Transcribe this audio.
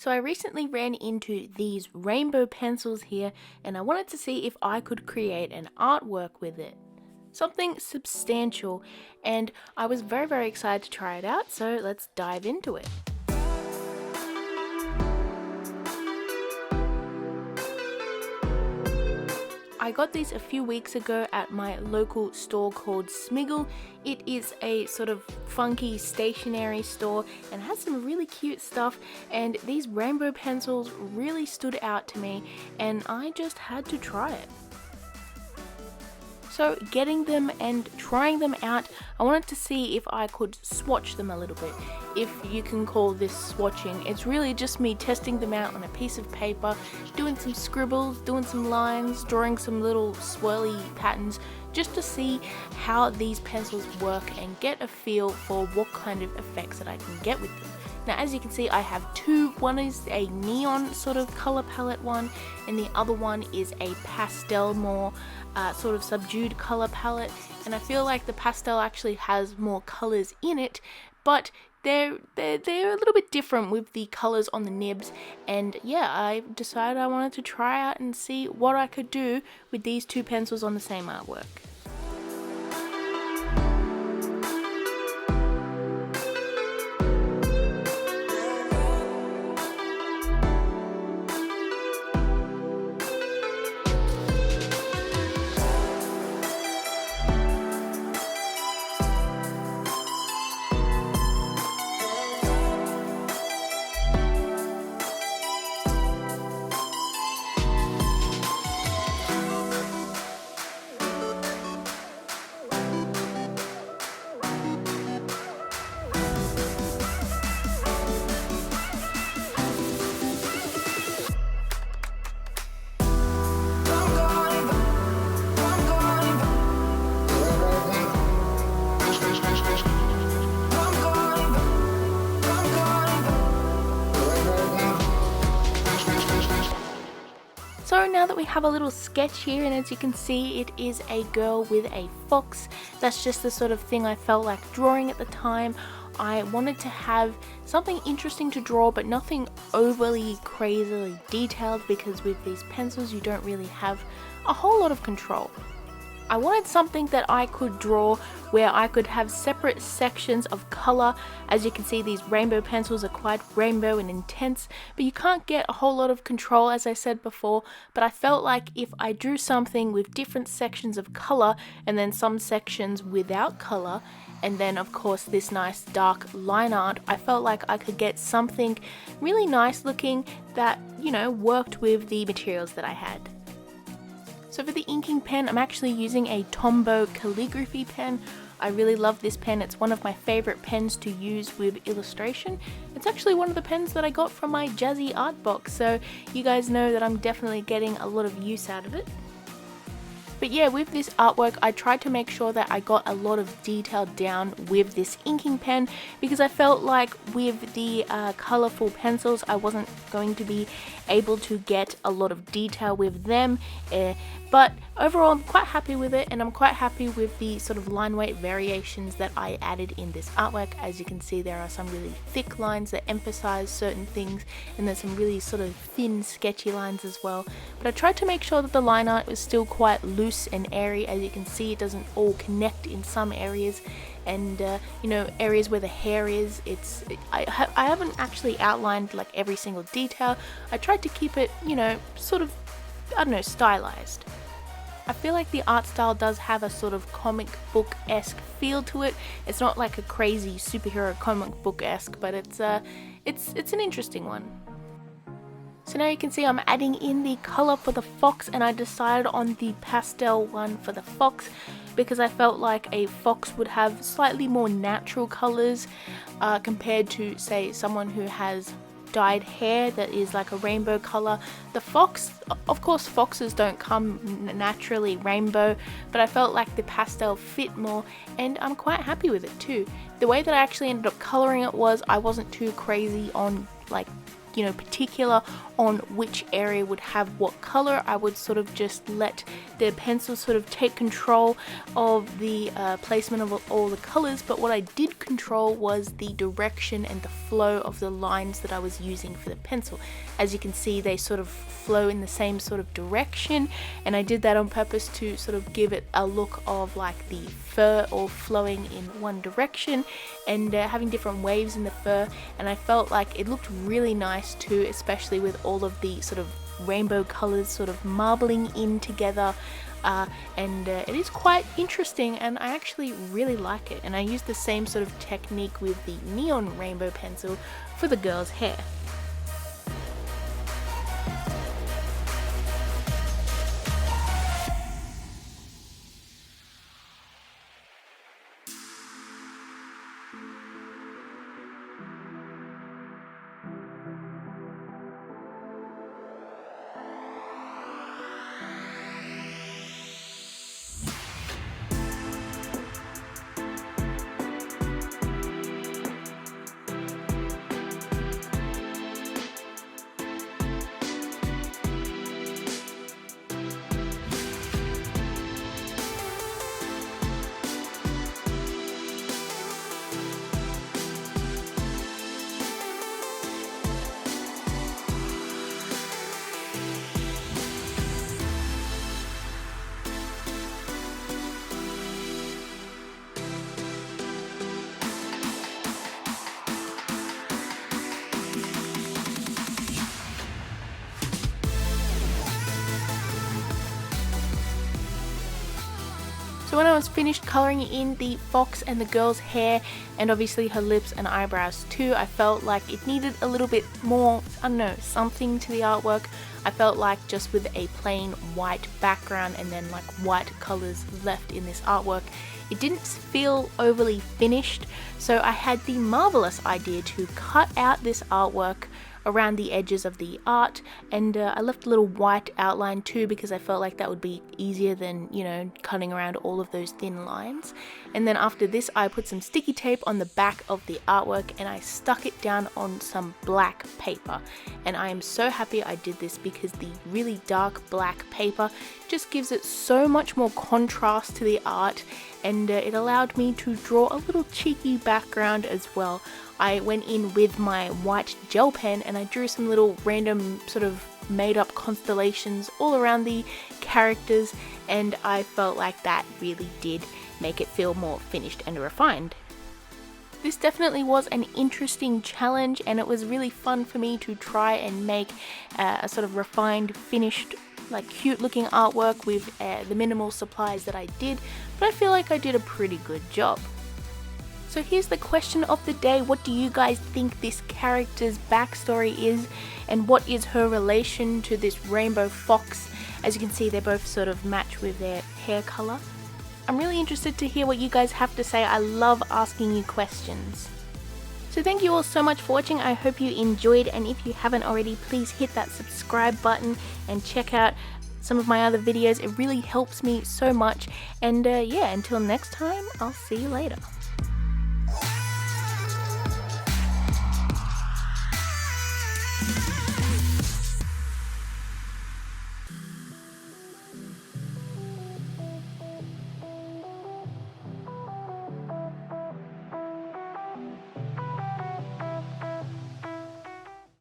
So I recently ran into these rainbow pencils here and I wanted to see if I could create an artwork with it. Something substantial, and I was very excited to try it out, so let's dive into it. I got these a few weeks ago at my local store called Smiggle. It is a sort of funky stationery store and has some really cute stuff, and these rainbow pencils really stood out to me and I just had to try it. So getting them and trying them out, I wanted to see if I could swatch them a little bit. If you can call this swatching, it's really just me testing them out on a piece of paper, doing some scribbles, doing some lines, drawing some little swirly patterns, just to see how these pencils work and get a feel for what kind of effects that I can get with them. Now, as you can see, I have two. One is a neon sort of color palette one, and the other one is a pastel, more sort of subdued color palette. And I feel like the pastel actually has more colors in it, but they're a little bit different with the colors on the nibs. And yeah, I decided I wanted to try out and see what I could do with these two pencils on the same artwork. So now that we have a little sketch here, and as you can see, it is a girl with a fox. That's just the sort of thing I felt like drawing at the time. I wanted to have something interesting to draw, but nothing overly crazily detailed, because with these pencils you don't really have a whole lot of control. I wanted something that I could draw where I could have separate sections of color. As you can see, these rainbow pencils are quite rainbow and intense, but you can't get a whole lot of control, as I said before. But I felt like if I drew something with different sections of color and then some sections without color, and then of course this nice dark line art, I felt like I could get something really nice looking that, you know, worked with the materials that I had. So for the inking pen, I'm actually using a Tomboy calligraphy pen. I really love this pen. It's one of my favorite pens to use with illustration. It's actually one of the pens that I got from my Jazzy art box, so you guys know that I'm definitely getting a lot of use out of it. But yeah, with this artwork, I tried to make sure that I got a lot of detail down with this inking pen, because I felt like with the colorful pencils, I wasn't going to be able to get a lot of detail with them. But overall, I'm quite happy with it, and I'm quite happy with the sort of line weight variations that I added in this artwork. As you can see, there are some really thick lines that emphasize certain things, and there's some really sort of thin, sketchy lines as well. But I tried to make sure that the line art was still quite loose and airy. As you can see, it doesn't all connect in some areas, and you know, areas where the hair is, I haven't actually outlined like every single detail. I tried to keep it, you know, sort of, I don't know, stylized. I feel like the art style does have a sort of comic book-esque feel to it. It's not like a crazy superhero comic book-esque, but it's an interesting one. So now you can see I'm adding in the color for the fox, and I decided on the pastel one for the fox because I felt like a fox would have slightly more natural colors compared to, say, someone who has dyed hair that is like a rainbow color. The fox, of course, foxes don't come naturally rainbow, but I felt like the pastel fit more, and I'm quite happy with it too. The way that I actually ended up coloring it was I wasn't too crazy on like particular on which area would have what color. I would sort of just let the pencil sort of take control of the placement of all the colors, but what I did control was the direction and the flow of the lines that I was using for the pencil. As you can see, they sort of flow in the same sort of direction, and I did that on purpose to sort of give it a look of like the fur all flowing in one direction and having different waves in the fur, and I felt like it looked really nice too, especially with all of the sort of rainbow colors sort of marbling in together. It is quite interesting, and I actually really like it, and I used the same sort of technique with the neon rainbow pencil for the girl's hair. So when I was finished colouring in the fox and the girl's hair, and obviously her lips and eyebrows too, I felt like it needed a little bit more, I don't know, something to the artwork. I felt like just with a plain white background and then like white colours left in this artwork, it didn't feel overly finished. So I had the marvellous idea to cut out this artwork around the edges of the art, and I left a little white outline too because I felt like that would be easier than, cutting around all of those thin lines. And then after this, I put some sticky tape on the back of the artwork and I stuck it down on some black paper, and I am so happy I did this because the really dark black paper just gives it so much more contrast to the art, and it allowed me to draw a little cheeky background as well. I went in with my white gel pen and I drew some little random sort of made up constellations all around the characters, and I felt like that really did make it feel more finished and refined. This definitely was an interesting challenge, and it was really fun for me to try and make a sort of refined, finished, like cute looking artwork with the minimal supplies that I did, but I feel like I did a pretty good job. So here's the question of the day: what do you guys think this character's backstory is, and what is her relation to this rainbow fox? As you can see, they both sort of match with their hair color. I'm really interested to hear what you guys have to say. I love asking you questions. So thank you all so much for watching. I hope you enjoyed, and if you haven't already, please hit that subscribe button and check out some of my other videos. It really helps me so much, and yeah, until next time, I'll see you later.